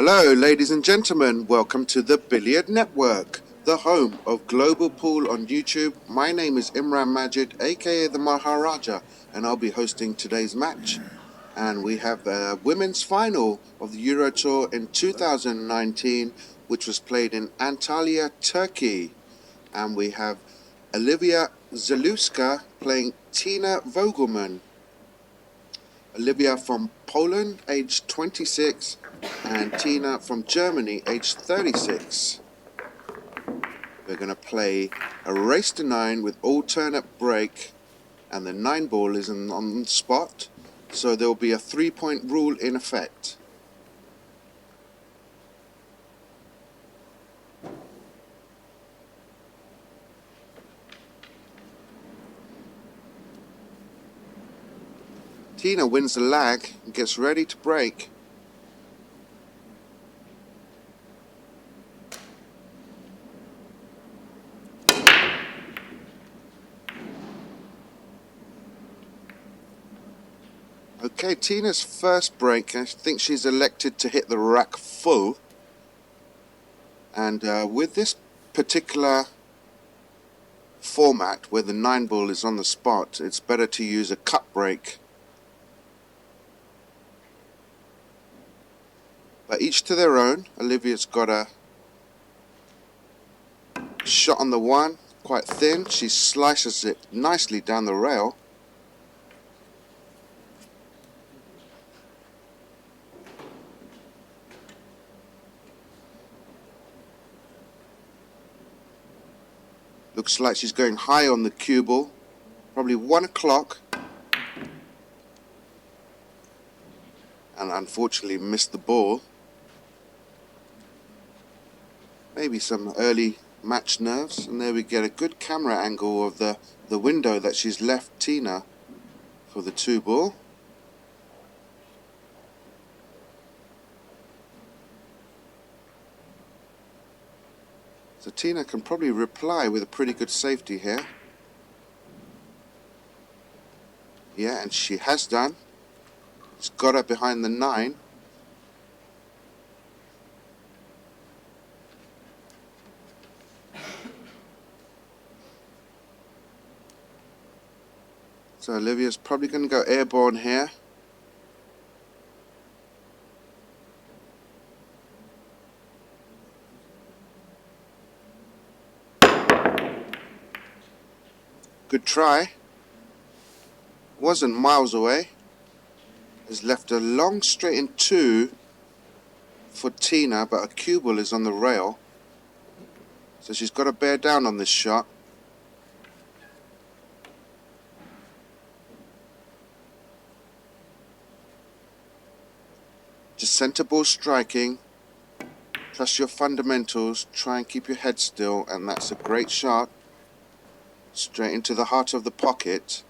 Hello, ladies and gentlemen. Welcome to the Billiard Network, the home of Global Pool on YouTube. My name is Imran Majid, aka the Maharaja, and I'll be hosting today's match. And we have a women's final of the Eurotour in 2019, which was played in Antalya, Turkey. And we have Oliwia Zalewska playing Tina Vogelmann. Oliwia from Poland, aged 26, and Tina from Germany, aged 36. We're going to play a race to 9 with alternate break, and the 9 ball is on the spot, so there will be a 3-point rule in effect. Tina wins the lag and gets ready to break. Okay, Tina's first break, I think she's elected to hit the rack full. And with this particular format where the 9 ball is on the spot, it's better to use a cut break. But each to their own. Olivia's got a shot on the 1, quite thin. She slices it nicely down the rail. Looks like she's going high on the cue ball. Probably 1 o'clock. And unfortunately missed the ball. Maybe some early match nerves, and there we get a good camera angle of the window that she's left Tina for the 2 ball. So Tina can probably reply with a pretty good safety here. Yeah, and she has done. She's got her behind the 9. So Olivia's probably going to go airborne here. Good try. Wasn't miles away. Has left a long straight in 2 for Tina, but a cue ball is on the rail. So she's got to bear down on this shot. Just centre ball striking. Trust your fundamentals. Try and keep your head still, and that's a great shot. Straight into the heart of the pocket.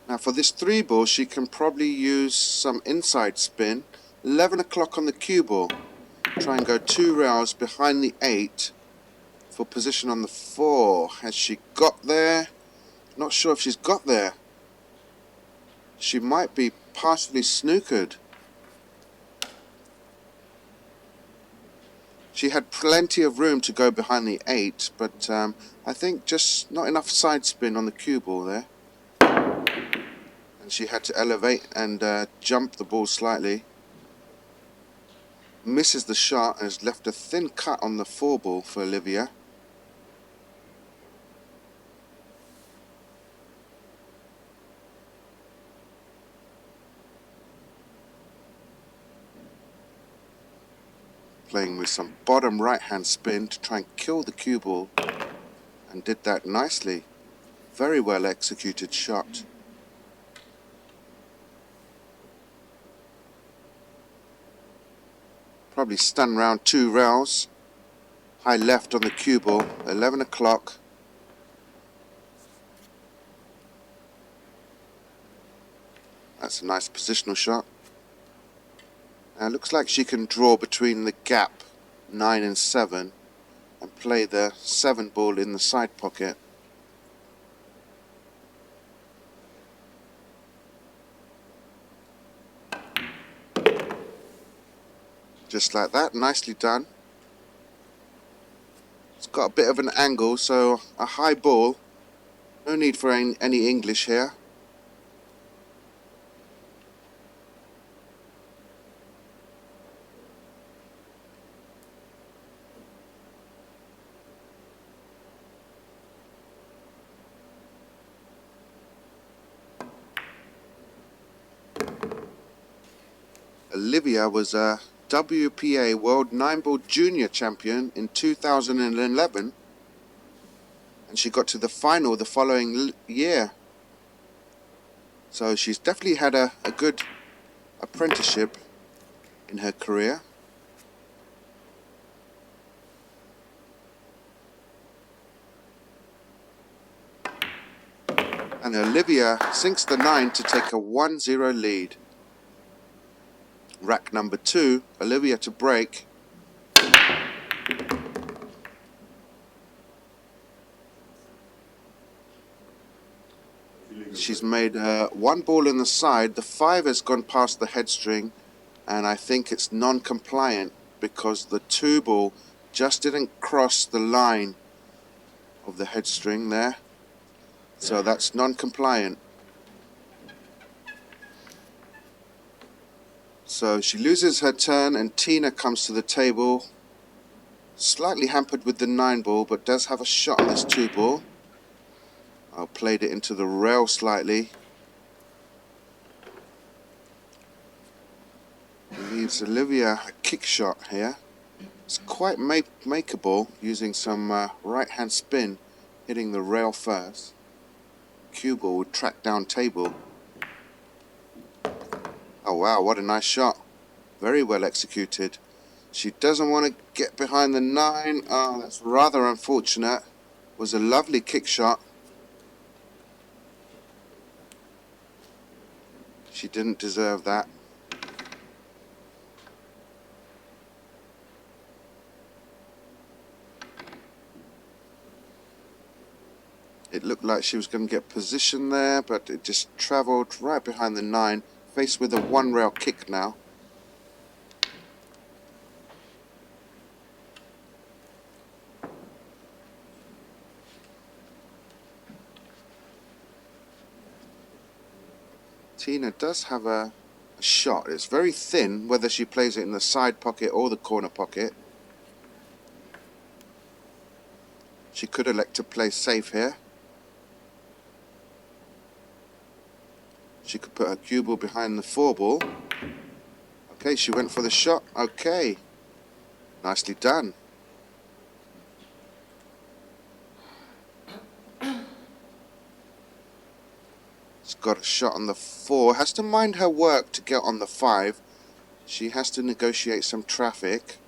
Now for this 3 ball, she can probably use some inside spin. 11 o'clock on the cue ball. Try and go 2 rails behind the 8 for position on the 4. Has she got there? Not sure if she's got there. She might be partially snookered. She had plenty of room to go behind the 8, but I think just not enough side spin on the cue ball there. And she had to elevate and jump the ball slightly. Misses the shot and has left a thin cut on the 4 ball for Oliwia. Playing with some bottom right hand spin to try and kill the cue ball, and did that nicely. Very well executed shot. Probably stun round 2 rails. High left on the cue ball. 11 o'clock. That's a nice positional shot. Now it looks like she can draw between the gap 9 and 7 and play the 7 ball in the side pocket. Just like that, nicely done. It's got a bit of an angle, so a high ball. No need for any English here. Oliwia was a WPA World 9-Ball Junior Champion in 2011, and she got to the final the following year. So she's definitely had a good apprenticeship in her career. And Oliwia sinks the 9 to take a 1-0 lead. Rack number 2, Oliwia to break. She's made one ball in the side. The 5 has gone past the head string, and I think it's non-compliant because the 2 ball just didn't cross the line of the head string there. So that's non-compliant. So she loses her turn, and Tina comes to the table. Slightly hampered with the 9 ball, but does have a shot on this 2 ball. I played it into the rail slightly. Leaves Oliwia a kick shot here. It's quite makeable using some right hand spin, hitting the rail first. Cue ball would track down table. Oh wow, what a nice shot. Very well executed. She doesn't want to get behind the 9. Oh, that's rather unfortunate. Was a lovely kick shot. She didn't deserve that. It looked like she was going to get position there, but it just travelled right behind the 9, faced with a 1 rail kick now. Tina does have a shot. It's very thin, whether she plays it in the side pocket or the corner pocket. She could elect to play safe here. She could put her cue ball behind the 4 ball. Okay, she went for the shot. Okay. Nicely done. She's got a shot on the 4. Has to mind her work to get on the 5. She has to negotiate some traffic.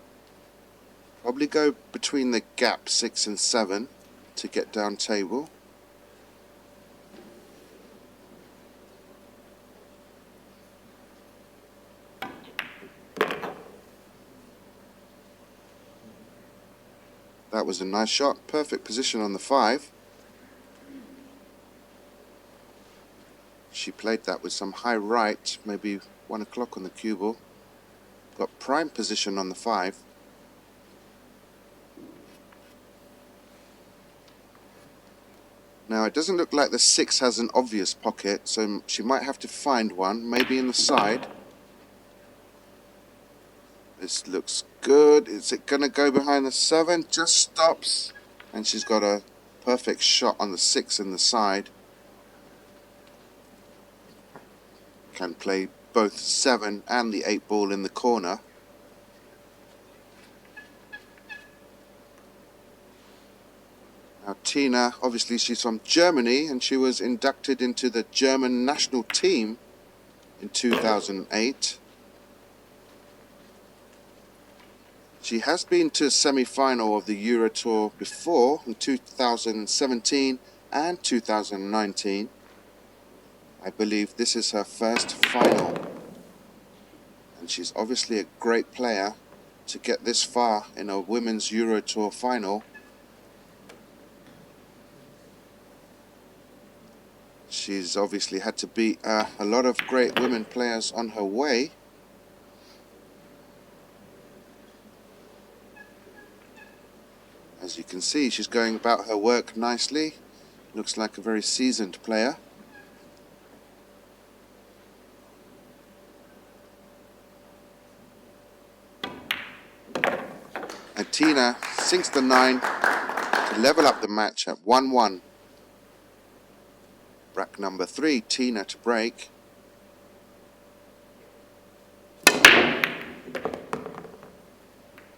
Probably go between the gap 6 and 7 to get down table. That was a nice shot. Perfect position on the 5. She played that with some high right, maybe 1 o'clock on the cue ball. Got prime position on the 5. Now it doesn't look like the 6 has an obvious pocket, so she might have to find one, maybe in the side. This looks good. Is it going to go behind the 7? Just stops. And she's got a perfect shot on the 6 in the side. Can play both 7 and the 8 ball in the corner. Now Tina, obviously she's from Germany, and she was inducted into the German national team in 2008. She has been to a semi-final of the Eurotour before, in 2017 and 2019. I believe this is her first final. And she's obviously a great player to get this far in a women's Eurotour final. She's obviously had to beat a lot of great women players on her way. can see she's going about her work nicely. Looks like a very seasoned player. And Tina sinks the 9 to level up the match at 1-1. Rack number 3, Tina to break.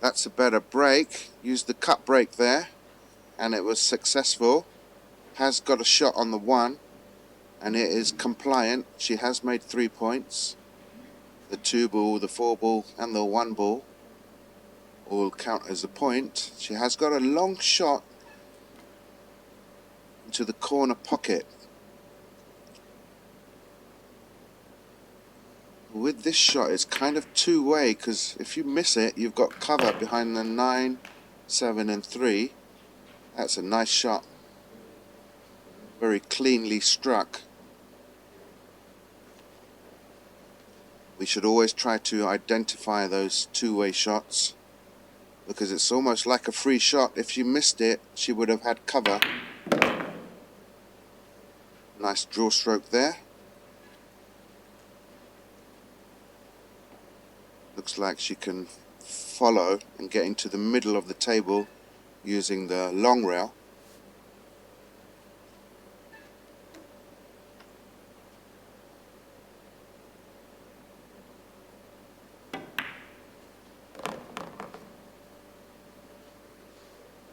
That's a better break. Used the cut break there, and it was successful. Has got a shot on the 1, and it is compliant. She has made 3 points. The 2 ball, the 4 ball, and the 1 ball all count as a point. She has got a long shot into the corner pocket. With this shot, it's kind of two-way, because if you miss it, you've got cover behind the 9, 7, and 3. That's a nice shot. Very cleanly struck. We should always try to identify those two-way shots, because it's almost like a free shot. If she missed it, she would have had cover. Nice draw stroke there. Looks like she can follow and get into the middle of the table using the long rail.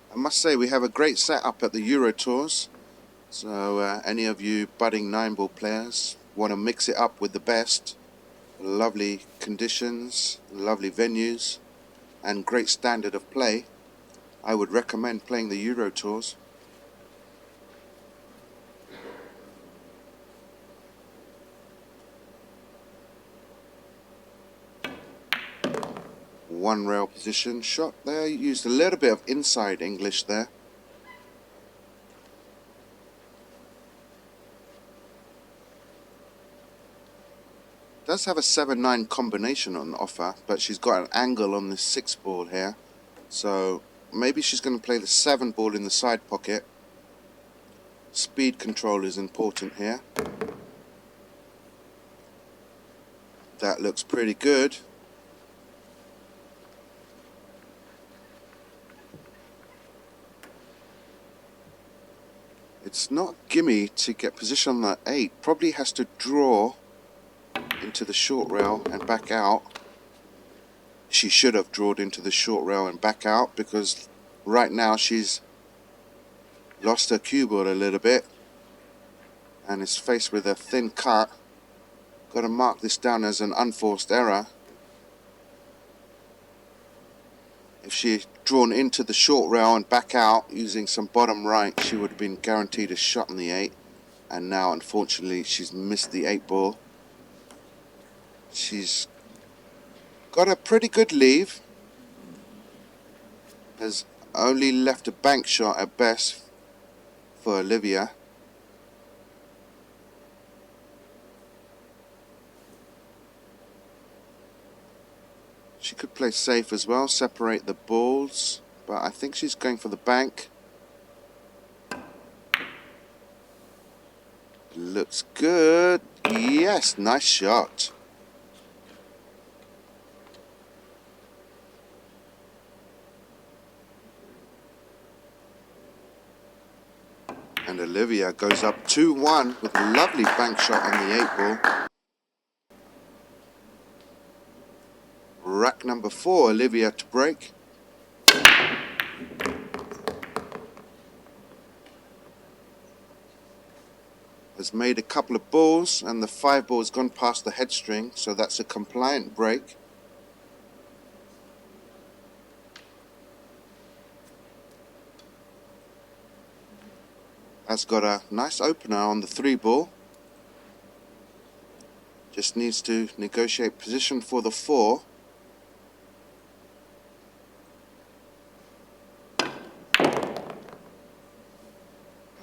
I must say we have a great setup at the Eurotours. So any of you budding 9-ball players want to mix it up with the best, lovely conditions, lovely venues, and great standard of play, I would recommend playing the Eurotours. One rail position shot there, used a little bit of inside English there. Does have a 7-9 combination on offer, but she's got an angle on the 6 ball here, so maybe she's going to play the 7 ball in the side pocket. Speed control is important here. That looks pretty good. It's not gimme to get position on the 8. Probably has to draw into the short rail and back out. She should have drawn into the short rail and back out, because right now she's lost her cue ball a little bit and is faced with a thin cut. Got to mark this down as an unforced error. If she had drawn into the short rail and back out using some bottom right, she would have been guaranteed a shot on the 8, and now unfortunately she's missed the 8 ball. She's got a pretty good leave, has only left a bank shot at best for Oliwia. She could play safe as well, separate the balls, but I think she's going for the bank. Looks good. Yes, nice shot. And Oliwia goes up 2-1 with a lovely bank shot on the 8 ball. Rack number 4, Oliwia to break. Has made a couple of balls, and the 5 ball has gone past the head string, so that's a compliant break. Has got a nice opener on the 3 ball. Just needs to negotiate position for the 4.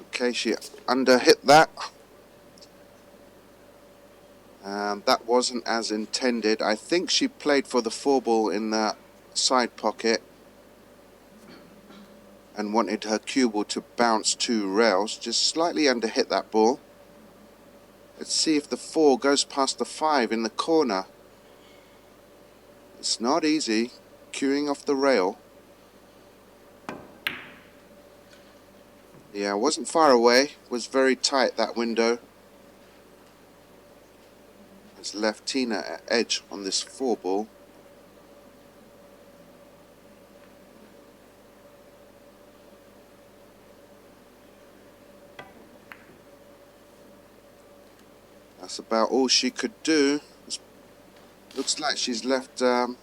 Okay, she underhit that. That wasn't as intended. I think she played for the 4 ball in the side pocket. and wanted her cue ball to bounce 2 rails, just slightly under hit that ball. Let's see if the 4 goes past the 5 in the corner. It's not easy, cueing off the rail. Yeah, wasn't far away, was very tight that window. It's left Tina at edge on this 4 ball. That's about all she could do. Looks like she's left Oliwia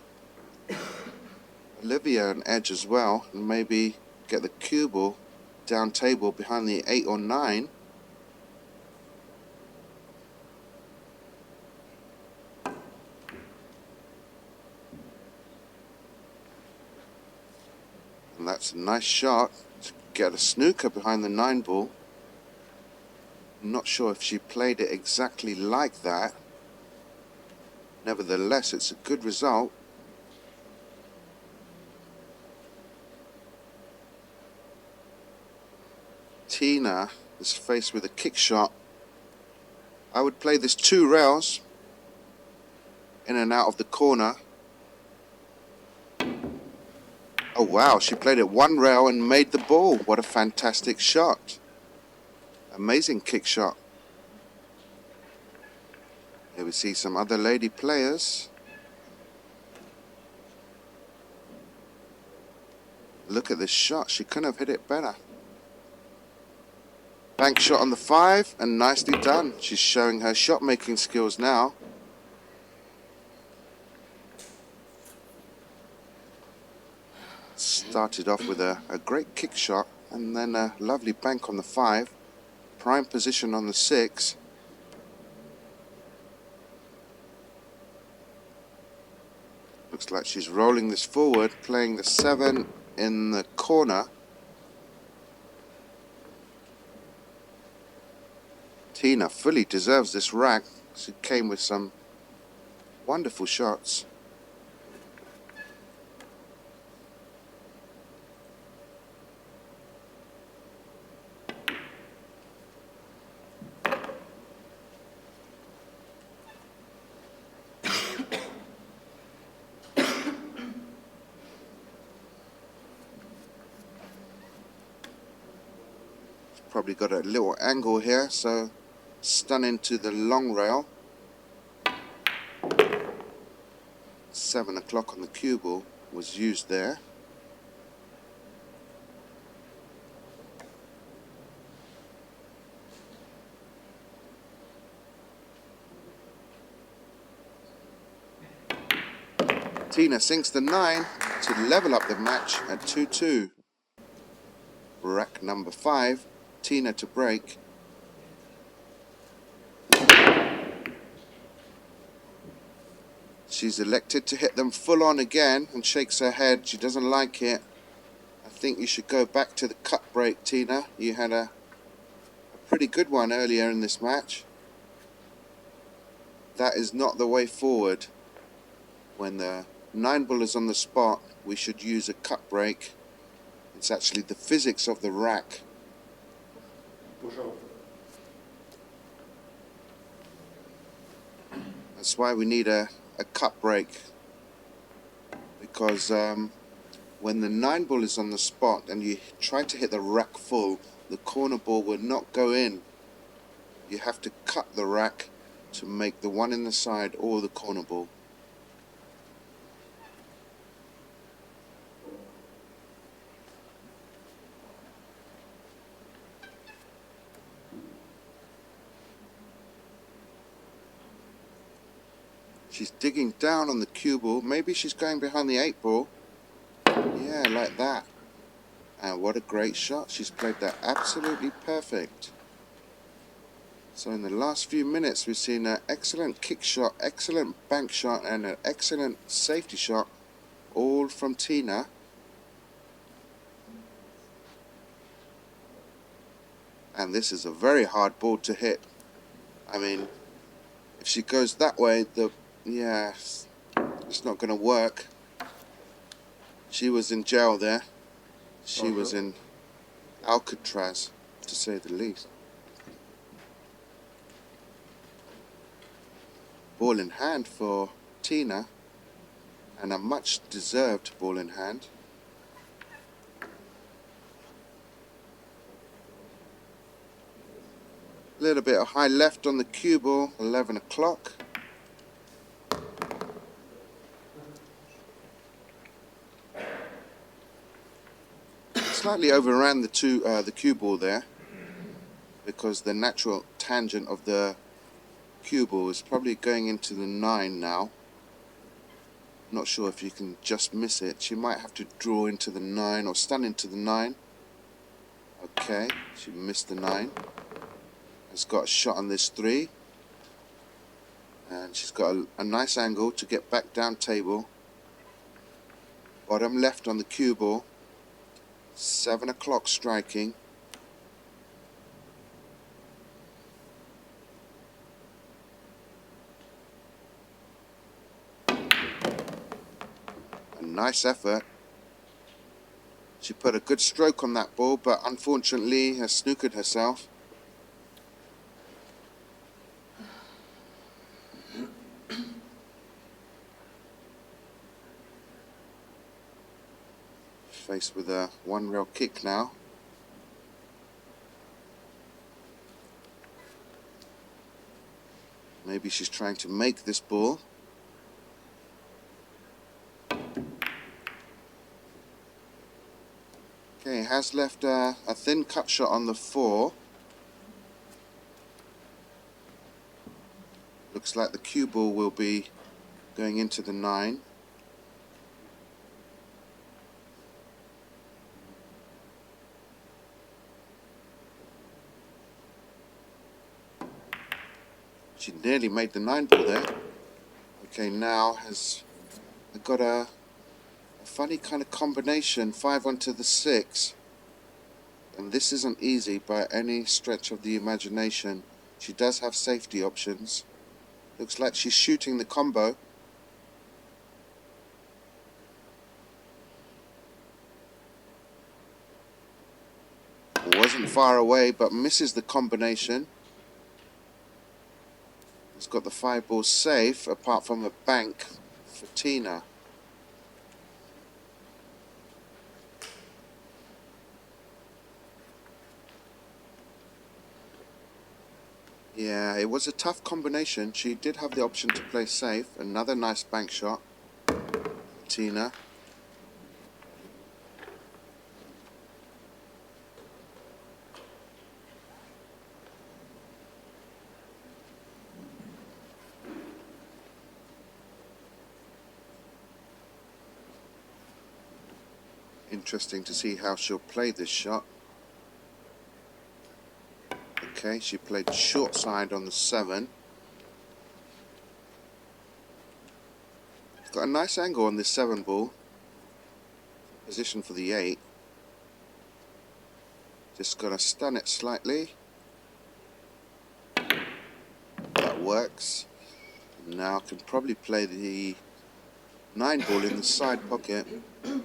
an edge as well, and maybe get the cue ball down table behind the 8 or 9. And that's a nice shot to get a snooker behind the 9 ball. I'm not sure if she played it exactly like that. Nevertheless, it's a good result. Tina is faced with a kick shot. I would play this 2 rails in and out of the corner. Oh wow, she played it 1 rail and made the ball. What a fantastic shot. Amazing kick shot. Here we see some other lady players. Look at this shot, she couldn't have hit it better. Bank shot on the 5 and nicely done. She's showing her shot making skills now. Started off with a great kick shot and then a lovely bank on the 5. Prime position on the 6. Looks like she's rolling this forward, playing the 7 in the corner. Tina fully deserves this rack. She came with some wonderful shots. Probably got a little angle here, so stun into the long rail. 7 o'clock on the cue ball was used there. Tina sinks the 9 to level up the match at 2-2. Rack number 5, Tina to break. She's elected to hit them full on again and shakes her head. She doesn't like it. I think you should go back to the cut break, Tina. You had a pretty good one earlier in this match. That is not the way forward. When the 9 ball is on the spot, we should use a cut break. It's actually the physics of the rack. That's why we need a cut break. Because when the 9 ball is on the spot and you try to hit the rack full, the corner ball will not go in. You have to cut the rack to make the one in the side or the corner ball. She's digging down on the cue ball. Maybe she's going behind the 8 ball. Yeah, like that. And what a great shot. She's played that absolutely perfect. So in the last few minutes we've seen an excellent kick shot, excellent bank shot and an excellent safety shot, all from Tina. And this is a very hard ball to hit. I mean, if she goes that way, yeah, it's not going to work. She was in jail there. She was in Alcatraz, to say the least. Ball in hand for Tina, and a much deserved ball in hand. A little bit of high left on the cue ball, 11 o'clock. Slightly overran the cue ball there, because the natural tangent of the cue ball is probably going into the 9 now. Not sure if you can just miss it. She might have to draw into the 9 or stun into the 9. Okay, she missed the 9. Has got a shot on this 3. And she's got a nice angle to get back down table. Bottom left on the cue ball. 7 o'clock striking. A nice effort. She put a good stroke on that ball, but unfortunately has snookered herself. Faced with a 1-rail kick now. Maybe she's trying to make this ball. Okay, has left a thin cut shot on the 4. Looks like the cue ball will be going into the 9. She nearly made the 9 ball there. Okay, now has got a funny kind of combination, 5 onto the 6. And this isn't easy by any stretch of the imagination. She does have safety options. Looks like she's shooting the combo. Wasn't far away, but misses the combination. It's got the 5 ball safe, apart from the bank for Tina. Yeah, it was a tough combination. She did have the option to play safe. Another nice bank shot. Tina. Interesting to see how she'll play this shot. Okay, she played short side on the 7. Got a nice angle on this 7 ball. Position for the 8. Just gotta stun it slightly. That works. Now I can probably play the 9 ball in the side pocket to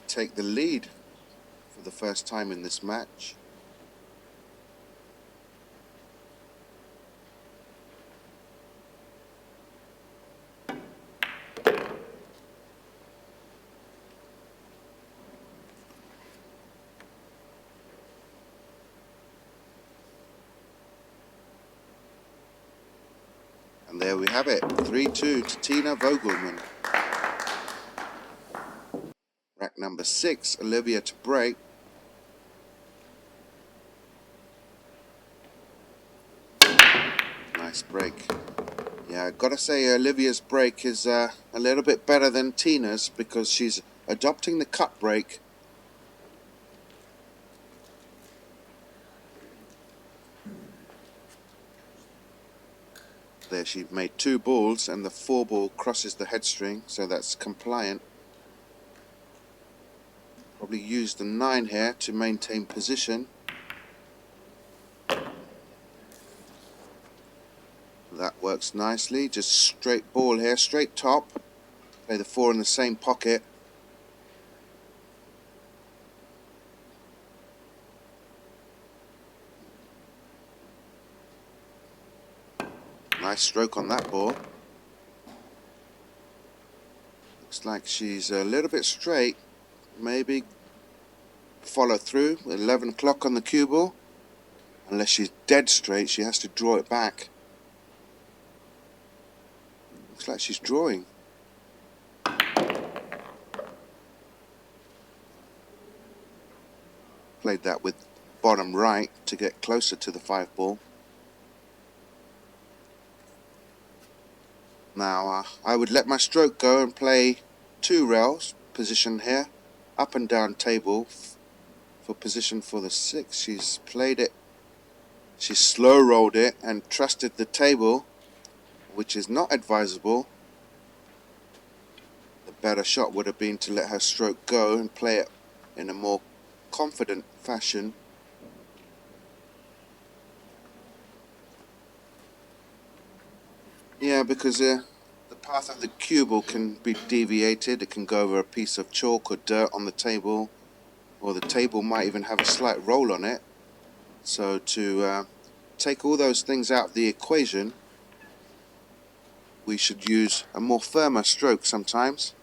take the lead for the first time in this match. And there we have it, 3-2 to Tina Vogelmann. Rack number 6, Oliwia to break. Nice break. Yeah, I've got to say Olivia's break is a little bit better than Tina's, because she's adopting the cut break. There, she made 2 balls and the 4 ball crosses the head string, so that's compliant. Probably use the 9 here to maintain position. That works nicely. Just straight ball here, straight top. Play the 4 in the same pocket. Nice stroke on that ball. Looks like she's a little bit straight. Maybe follow through. 11 o'clock on the cue ball. Unless she's dead straight, she has to draw it back. Looks like she's drawing. Played that with bottom right to get closer to the 5 ball. Now I would let my stroke go and play 2 rails position here, up and down table for position for the 6. She's played it, she slow rolled it and trusted the table, which is not advisable. The better shot would have been to let her stroke go and play it in a more confident fashion. Yeah, because the path of the cue ball can be deviated. It can go over a piece of chalk or dirt on the table, or the table might even have a slight roll on it. So to take all those things out of the equation, we should use a more firmer stroke sometimes.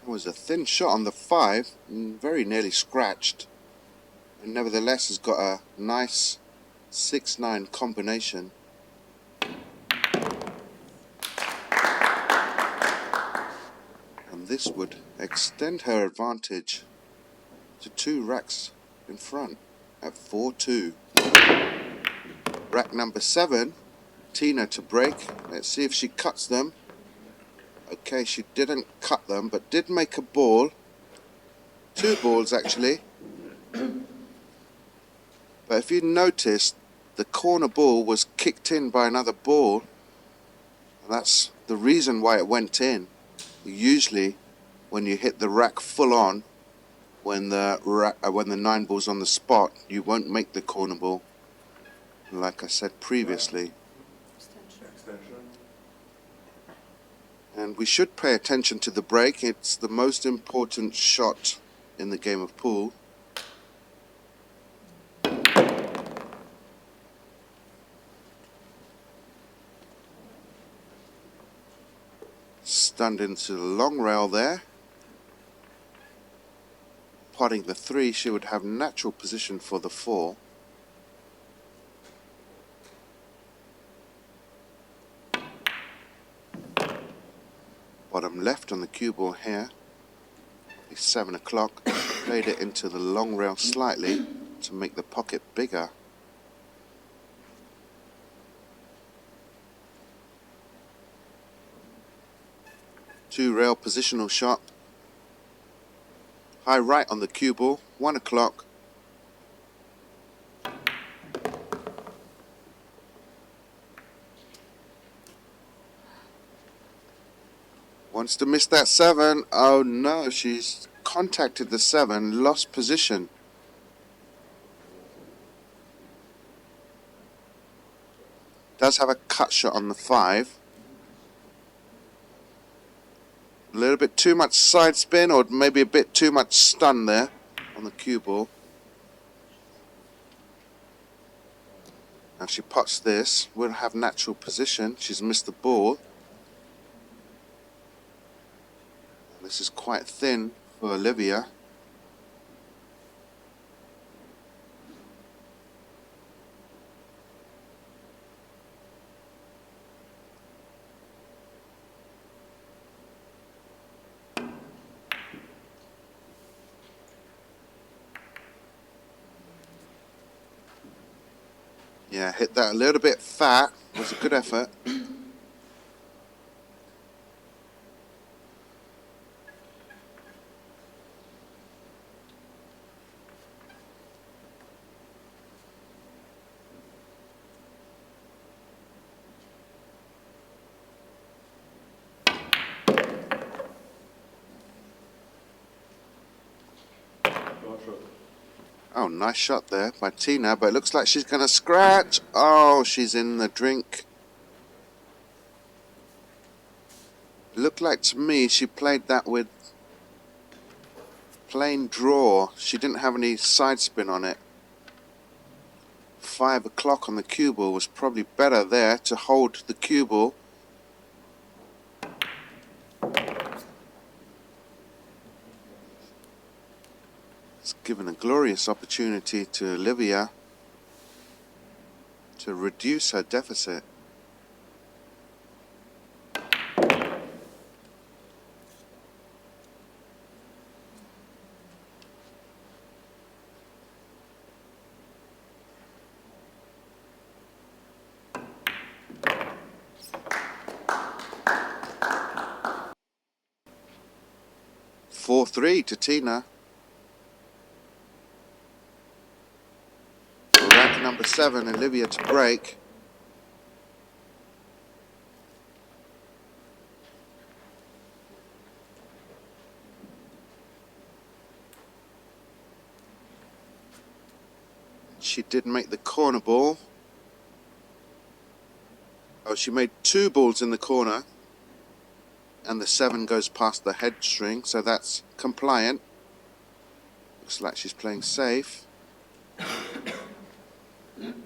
It was a thin shot on the 5, very nearly scratched, and nevertheless has got a nice 6-9 combination. And this would extend her advantage to 2 racks in front at 4-2. Rack number 7, Tina to break. Let's see if she cuts them. Okay, she didn't cut them, but did make a ball. 2 balls actually. But if you notice, the corner ball was kicked in by another ball. And that's the reason why it went in. Usually, when you hit the rack full on, when the 9 ball's on the spot, you won't make the corner ball. Like I said previously. Extension. And we should pay attention to the break. It's the most important shot in the game of pool. Stunned into the long rail there. Potting the 3, she would have natural position for the 4. Bottom left on the cue ball here. It's 7 o'clock. Played it into the long rail slightly to make the pocket bigger. Two rail positional shot. High right on the cue ball. 1 o'clock. Wants to miss that 7. Oh no, she's contacted the 7, lost position. Does have a cut shot on the 5. A little bit too much side spin, or maybe a bit too much stun there on the cue ball. Now she pots this, will have natural position. She's missed the ball. This is quite thin for Oliwia. Yeah, hit that a little bit fat. Was a good effort. Oh, nice shot there by Tina, but it looks like she's going to scratch. Oh, she's in the drink. It looked like to me she played that with plain draw. She didn't have any side spin on it. 5 o'clock on the cue ball was probably better there to hold the cue ball. It's given a glorious opportunity to Oliwia to reduce her deficit. (4-3) to Tina. Rack number 7, Oliwia to break. She did make the corner ball. Oh, she made 2 balls in the corner. And the 7 goes past the head string, so that's compliant. Looks like she's playing safe.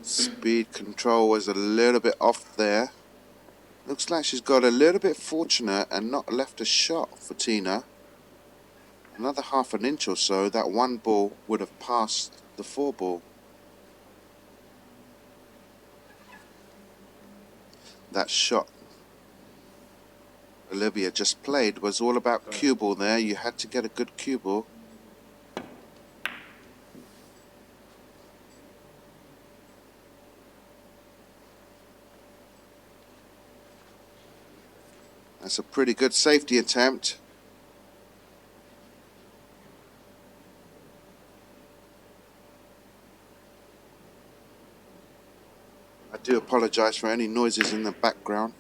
Speed control was a little bit off there. Looks like she's got a little bit fortunate and not left a shot for Tina. Another half an inch or so, that 1 ball would have passed the 4 ball. That shot Oliwia just played was all about cue ball there. You had to get a good cue ball. That's a pretty good safety attempt. I do apologise for any noises in the background.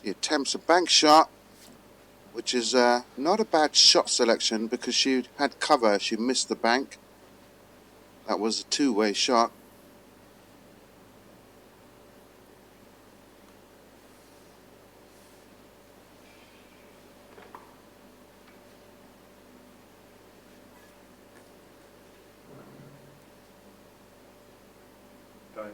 She attempts a bank shot, which is not a bad shot selection because she had cover. She missed the bank. That was a 2-way shot. Time.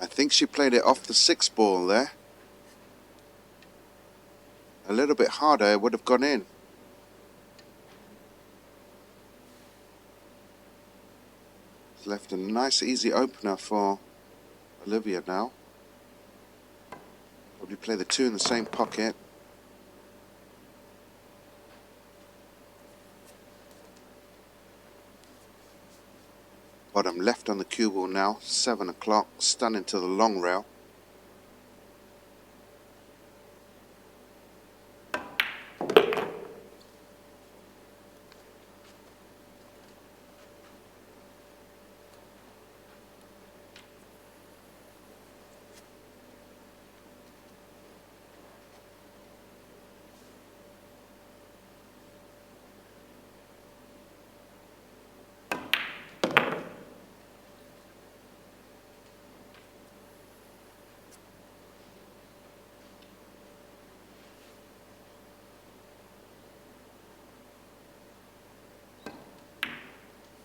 I think she played it off the 6 ball there. A little bit harder, it would have gone in. It's left a nice easy opener for Oliwia now. Probably play the 2 in the same pocket. Bottom left on the cue ball now, 7 o'clock, stunning to the long rail.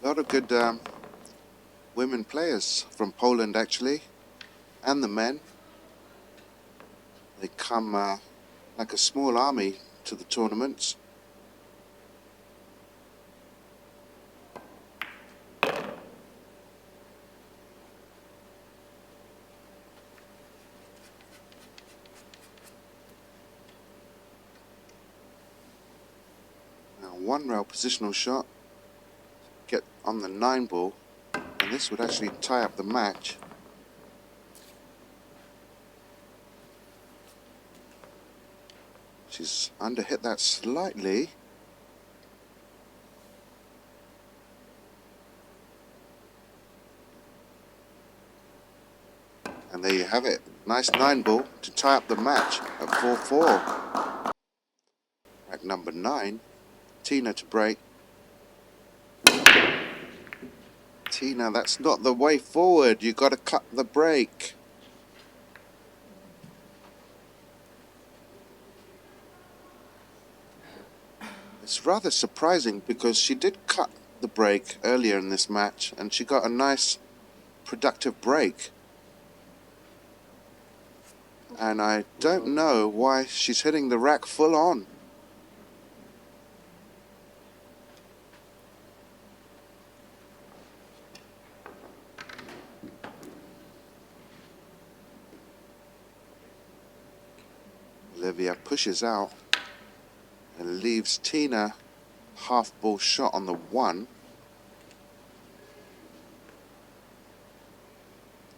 A lot of good women players from Poland actually, and the men. They come like a small army to the tournaments. Now 1 rail positional shot. Get on the 9 ball, and this would actually tie up the match. She's underhit that slightly. And there you have it. Nice 9 ball to tie up the match at 4-4. At number 9, Tina to break. Tina, that's not the way forward. You got to cut the break. It's rather surprising because she did cut the break earlier in this match and she got a nice productive break. And I don't know why she's hitting the rack full on. Oliwia pushes out and leaves Tina half ball shot on the 1.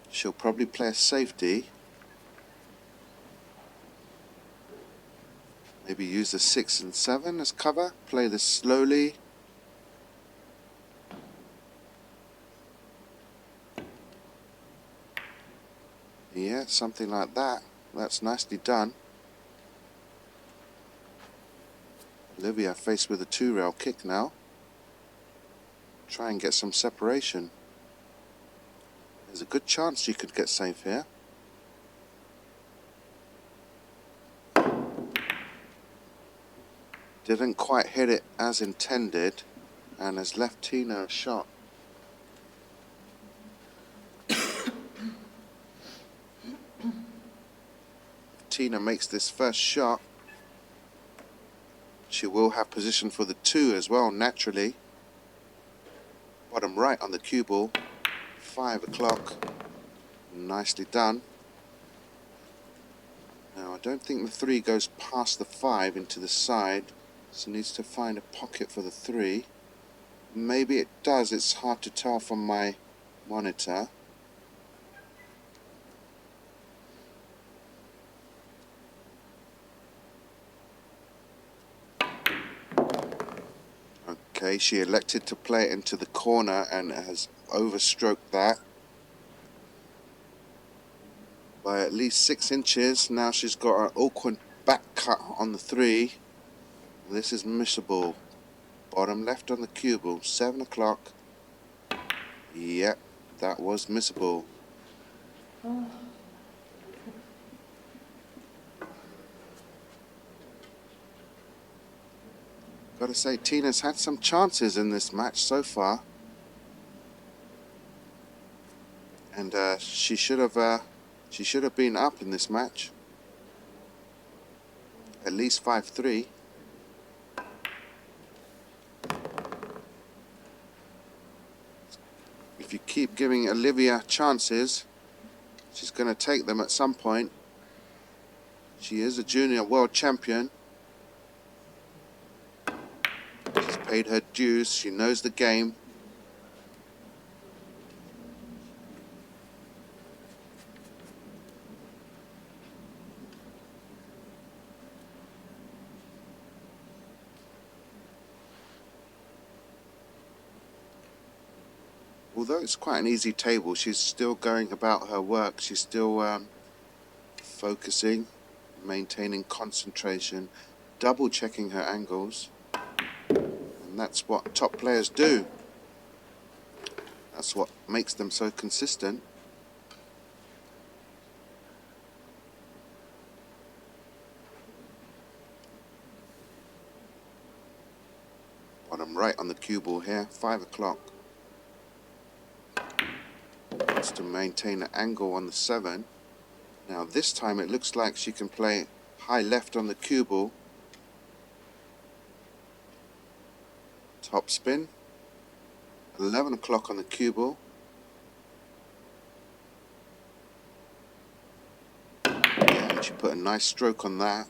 She'll probably play a safety. Maybe use the 6 and 7 as cover. Play this slowly. Yeah, something like that. That's nicely done. Oliwia faced with a 2-rail kick now. Try and get some separation. There's a good chance she could get safe here. Didn't quite hit it as intended and has left Tina a shot. Tina makes this first shot. She will have position for the 2 as well, naturally. Bottom right on the cue ball. 5 o'clock. Nicely done. Now, I don't think the 3 goes past the 5 into the side. So needs to find a pocket for the 3. Maybe it does. It's hard to tell from my monitor. Okay, she elected to play it into the corner and has overstroked that by at least 6 inches. Now she's got an awkward back cut on the 3. This is missable. Bottom left on the cue ball, 7 o'clock. Yep, that was missable. Gotta say, Tina's had some chances in this match so far. And she should have been up in this match. At least 5-3. If you keep giving Oliwia chances, she's going to take them at some point. She is a junior world champion. She's paid her dues. She knows the game. Although it's quite an easy table, she's still going about her work. She's still focusing, maintaining concentration, double checking her angles. And that's what top players do. That's what makes them so consistent. Bottom right on the cue ball here, 5 o'clock. Wants to maintain an angle on the 7. Now this time it looks like she can play high left on the cue ball. Top spin. 11 o'clock on the cue ball. Yeah, and she put a nice stroke on that.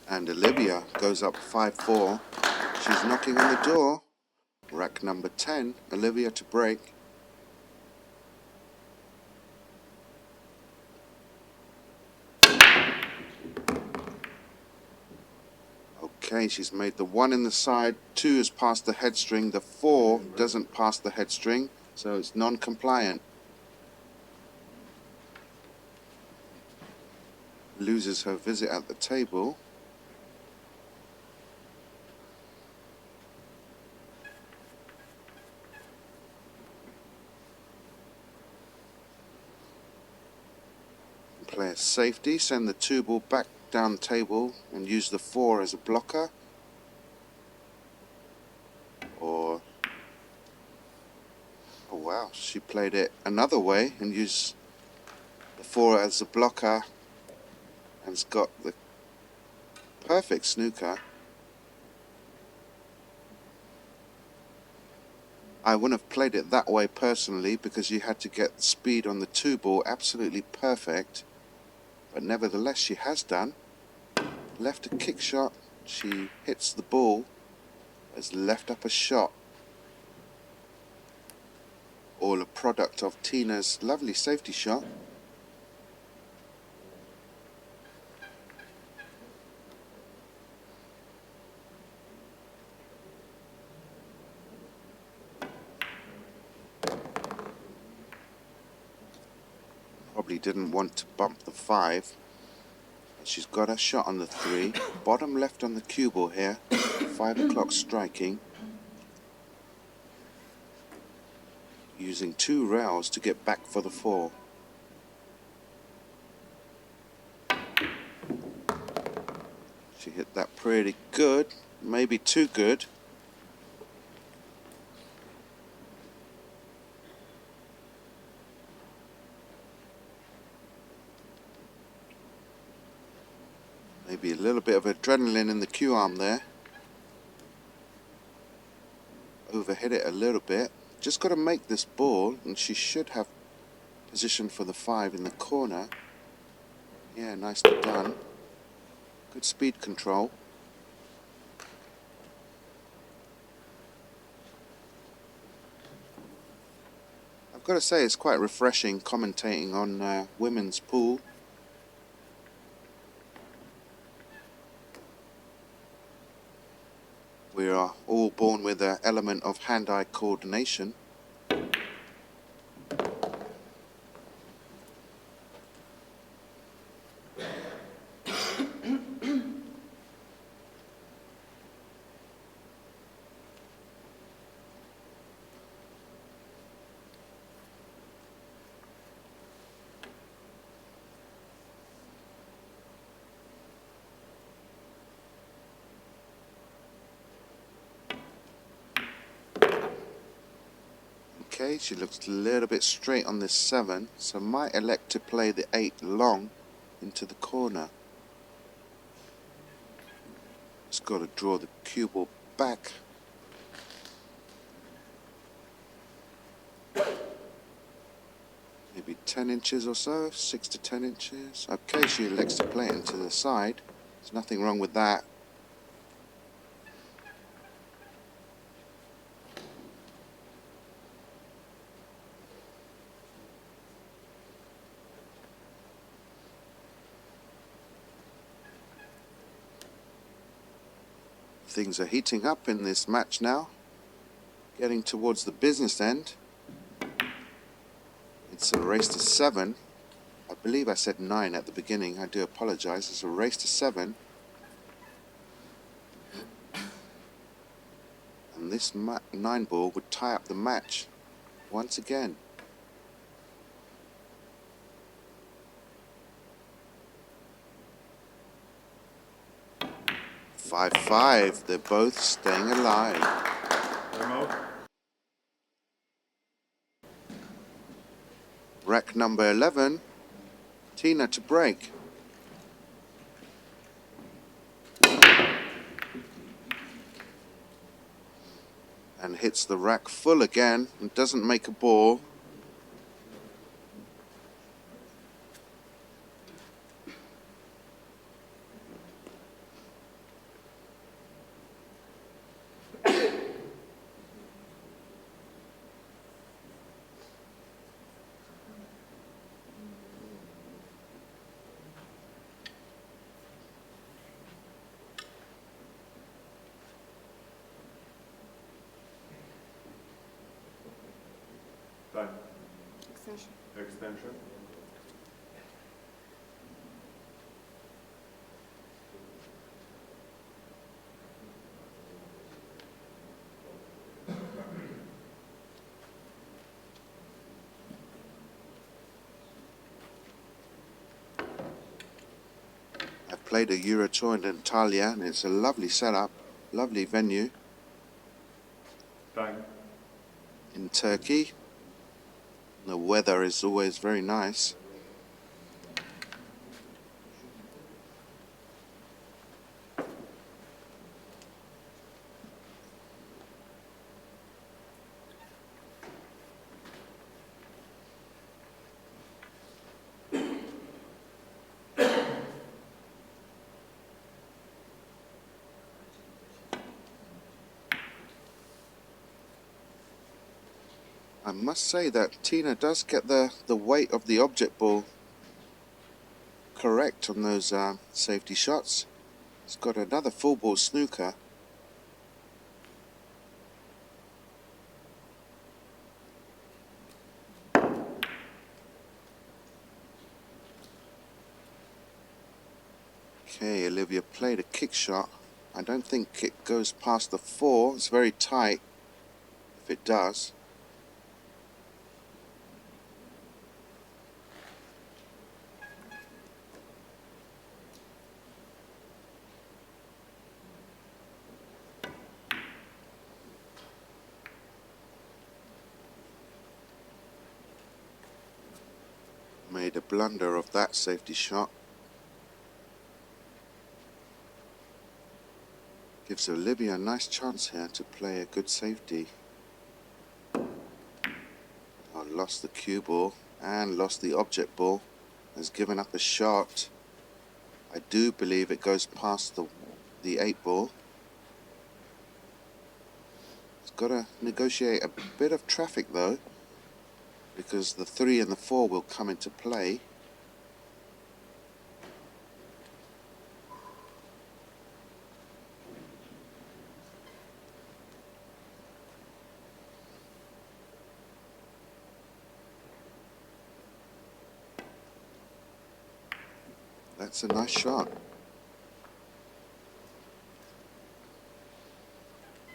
And Oliwia goes up 5-4. She's knocking on the door. Rack number 10, Oliwia to break. Okay, she's made the 1 in the side, 2 is past the head string, the 4 doesn't pass the head string, so it's non-compliant. Loses her visit at the table. Play a safety, send the 2 ball back down the table and use the 4 as a blocker. Or, oh wow, she played it another way and used the 4 as a blocker and it's got the perfect snooker. I wouldn't have played it that way personally because you had to get the speed on the 2 ball absolutely perfect. But nevertheless, she has done. Left a kick shot, she hits the ball, has left up a shot. All a product of Tina's lovely safety shot. Probably didn't want to bump the 5. She's got a shot on the 3. Bottom left on the cue ball here. 5 o'clock striking. Using 2 rails to get back for the 4. She hit that pretty good. Maybe too good. Maybe a little bit of adrenaline in the cue arm there. Overhit it a little bit. Just got to make this ball, and she should have position for the 5 in the corner. Yeah, nicely done. Good speed control. I've got to say it's quite refreshing commentating on women's pool. We are all born with an element of hand-eye coordination. Okay, she looks a little bit straight on this 7, so might elect to play the 8 long into the corner. Just got to draw the cue ball back. Maybe 10 inches or so, 6 to 10 inches. Okay, she elects to play it into the side. There's nothing wrong with that. Things are heating up in this match now. Getting towards the business end. It's a race to 7. I believe I said 9 at the beginning. I do apologize. It's a race to 7. And this 9 ball would tie up the match once again. 5-5. They're both staying alive. Rack number 11. Tina to break. And hits the rack full again and doesn't make a ball. Extension. Extension. I've played a Eurotour in Antalya, and it's a lovely setup, lovely venue Time. in Turkey. The weather is always very nice. I must say that Tina does get the weight of the object ball correct on those safety shots. It's got another full ball snooker. Okay, Oliwia played a kick shot. I don't think it goes past the 4. It's very tight if it does. Made a blunder of that safety shot. Gives Oliwia a nice chance here to play a good safety. Oh, lost the cue ball and lost the object ball. Has given up a shot. I do believe it goes past the 8 ball. It's got to negotiate a bit of traffic though, because the 3 and the 4 will come into play. That's a nice shot.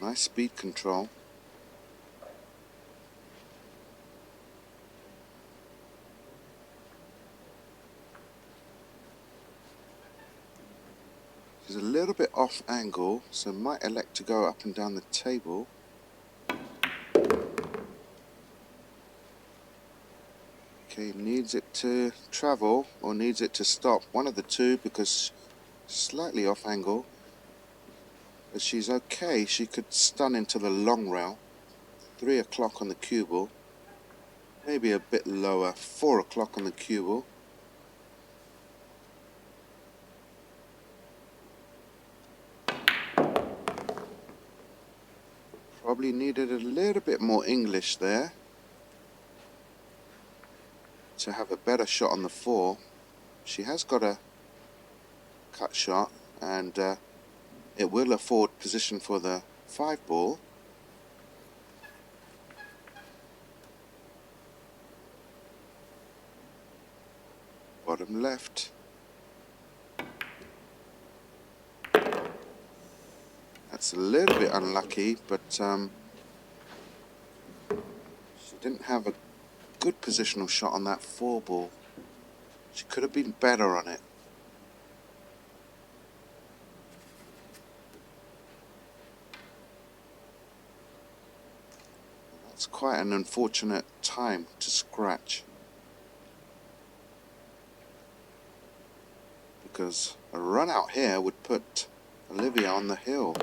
Nice speed control. She's a little bit off angle, so might elect to go up and down the table. Okay, needs it to travel or needs it to stop. One of the two, because slightly off angle. But she's okay. She could stun into the long rail. 3 o'clock on the cue ball. Maybe a bit lower. 4 o'clock on the cue ball. Probably needed a little bit more English there to have a better shot on the 4. She has got a cut shot, and it will afford position for the 5 ball. Bottom left. That's a little bit unlucky, but she didn't have a good positional shot on that 4 ball. She could have been better on it. That's quite an unfortunate time to scratch, because a run out here would put Oliwia on the hill.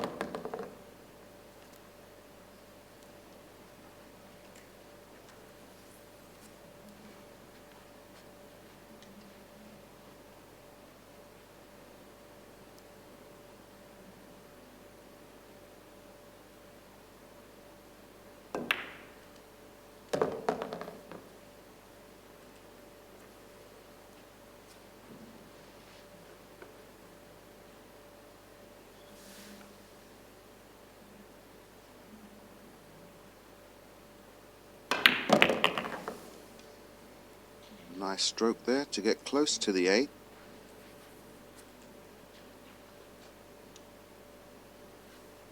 Nice stroke there to get close to the 8.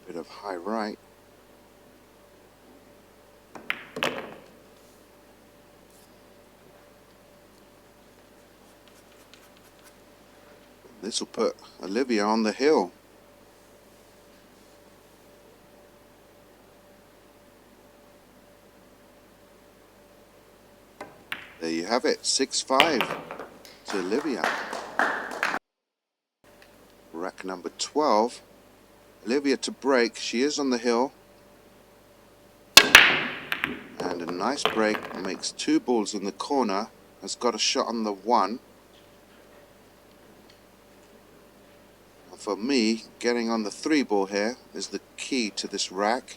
Bit of high right. This will put Oliwia on the hill. There you have it, 6-5 to Oliwia. Rack number 12. Oliwia to break, she is on the hill. And a nice break, makes 2 balls in the corner, has got a shot on the 1. And for me, getting on the 3 ball here is the key to this rack.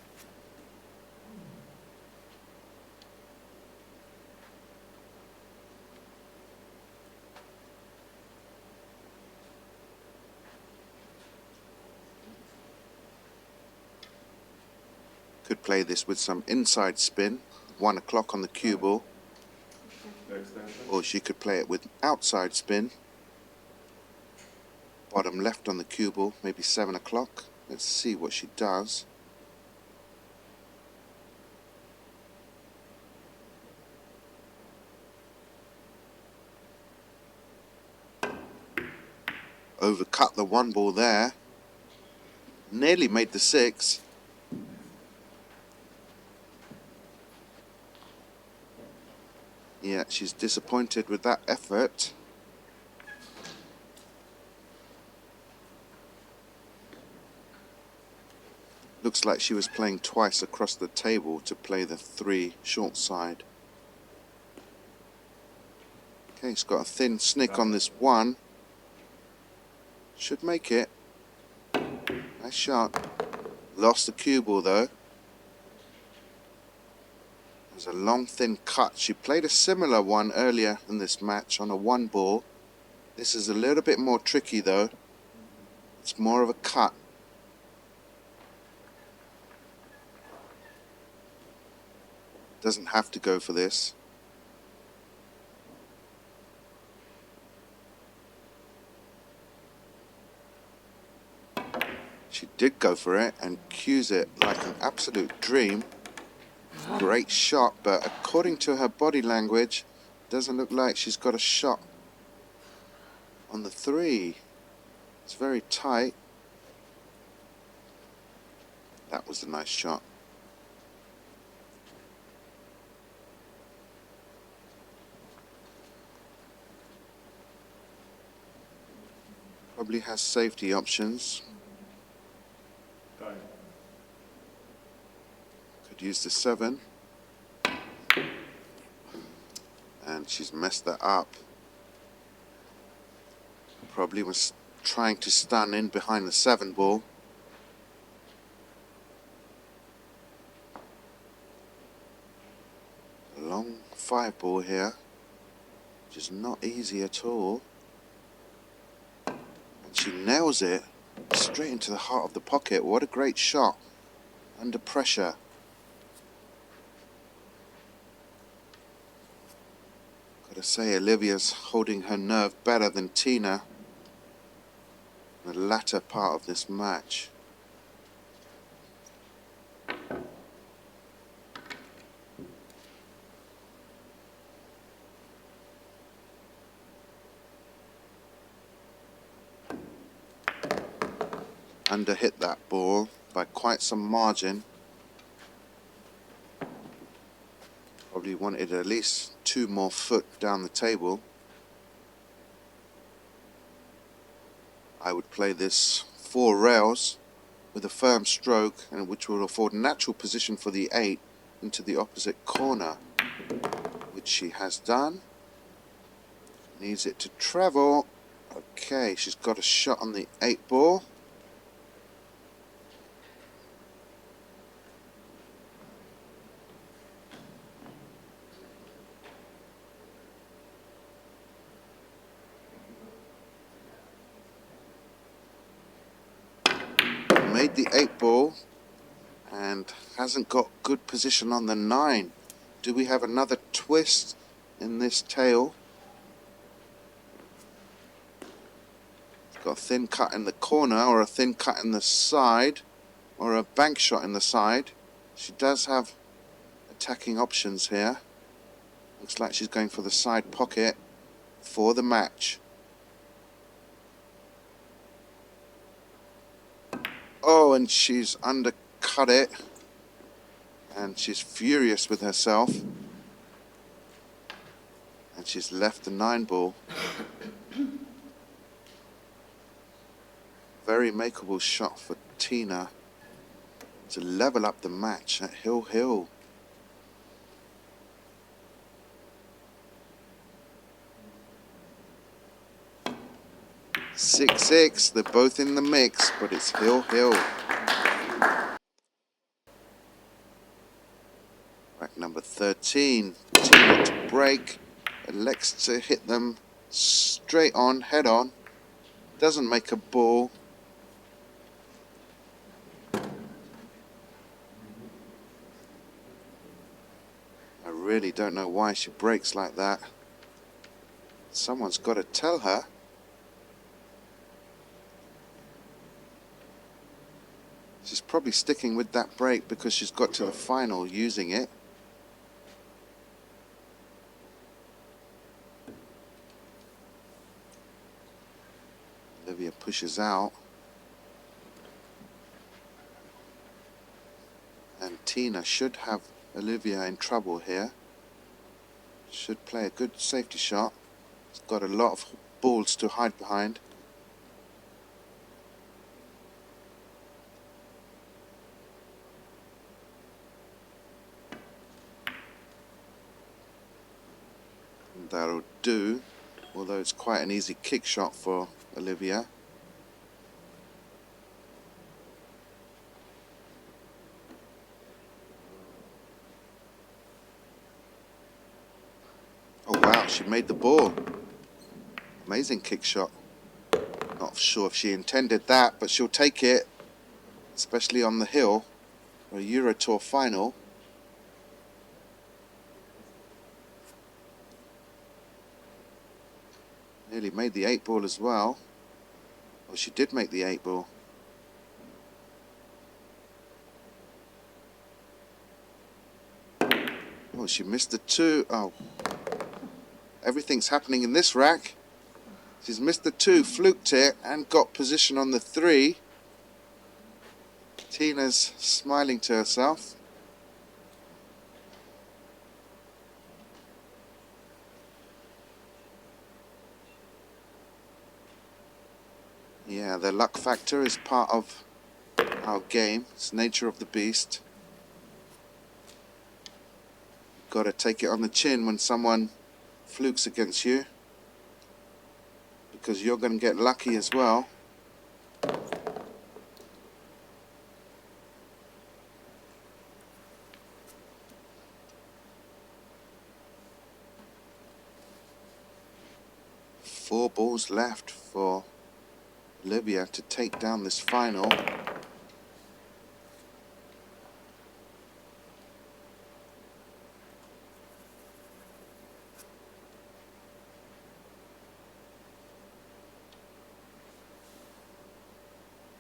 Could play this with some inside spin, 1 o'clock on the cue ball. Or she could play it with outside spin, bottom left on the cue ball, maybe 7 o'clock. Let's see what she does. Overcut the 1 ball there. Nearly made the 6. Yeah, she's disappointed with that effort. Looks like she was playing twice across the table to play the 3 short side. Okay, she's got a thin snick on this 1. Should make it. Nice shot. Lost the cue ball though. There's a long thin cut. She played a similar one earlier in this match on a 1 ball. This is a little bit more tricky though. It's more of a cut. Doesn't have to go for this. She did go for it and cues it like an absolute dream. Great shot, but according to her body language, doesn't look like she's got a shot on the 3. It's very tight. That was a nice shot. Probably has safety options. Could use the 7. And she's messed that up. Probably was trying to stand in behind the 7 ball. A long 5 ball here, which is not easy at all. And she nails it straight into the heart of the pocket. What a great shot under pressure. Gotta say, Oliwia's holding her nerve better than Tina in the latter part of this match. Under hit that ball by quite some margin. Probably wanted at least 2 more foot down the table. I would play this 4 rails with a firm stroke, and which will afford natural position for the 8 into the opposite corner, which she has done. Needs it to travel. Okay, she's got a shot on the 8 ball. Made the 8 ball and hasn't got good position on the 9. Do we have another twist in this tail? got a thin cut in the corner, or a thin cut in the side, or a bank shot in the side. She does have attacking options here. Looks like she's going for the side pocket for the match. Oh, and she's undercut it. And she's furious with herself. And she's left the 9-ball. Very makeable shot for Tina to level up the match at Hill. 6-6, they're both in the mix, but it's Hill. Rack number 13, Tina to break, elects to hit them straight on, head on, doesn't make a ball. I really don't know why she breaks like that. Someone's got to tell her. She's probably sticking with that break because she's got to the final using it. Oliwia pushes out. And Tina should have Oliwia in trouble here. Should play a good safety shot. She's got a lot of balls to hide behind. That'll do, although it's quite an easy kick shot for Oliwia. Oh wow, she made the ball. Amazing kick shot. Not sure if she intended that, but she'll take it, especially on the hill for a Eurotour final. Nearly made the 8-ball as well. Oh, she did make the 8-ball. Oh, she missed the 2. Oh. Everything's happening in this rack. She's missed the 2, fluked it, and got position on the 3. Tina's smiling to herself. Yeah, the luck factor is part of our game. It's nature of the beast. Got to take it on the chin when someone flukes against you, because you're going to get lucky as well. Four balls left for Oliwia to take down this final.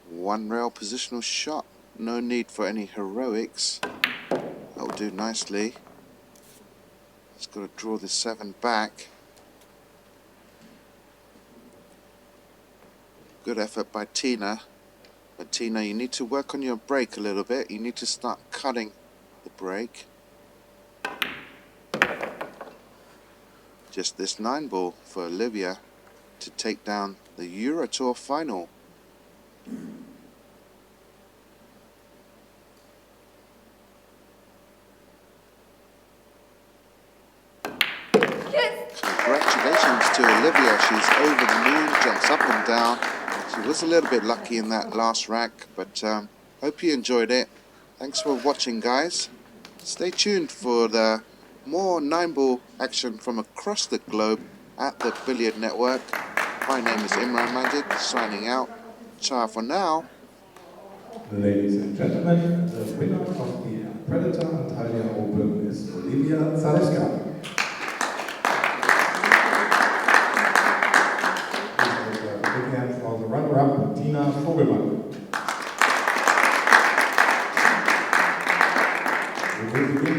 One rail positional shot. No need for any heroics. That'll do nicely. Just got to draw the 7 back. Good effort by Tina. But Tina, you need to work on your break a little bit. You need to start cutting the break. Just this 9-ball for Oliwia to take down the Eurotour final. Congratulations to Oliwia. She's over the moon, jumps up and down. She was a little bit lucky in that last rack, but hope you enjoyed it. Thanks for watching, guys. Stay tuned for the more 9-ball action from across the globe at the Billiard Network. My name is Imran Majid, signing out. Ciao for now. Ladies and gentlemen, the winner of the Predator Antalya Open is Oliwia Zalewska. Big hand for the runner. runner-up Tina Vogelmann. We will begin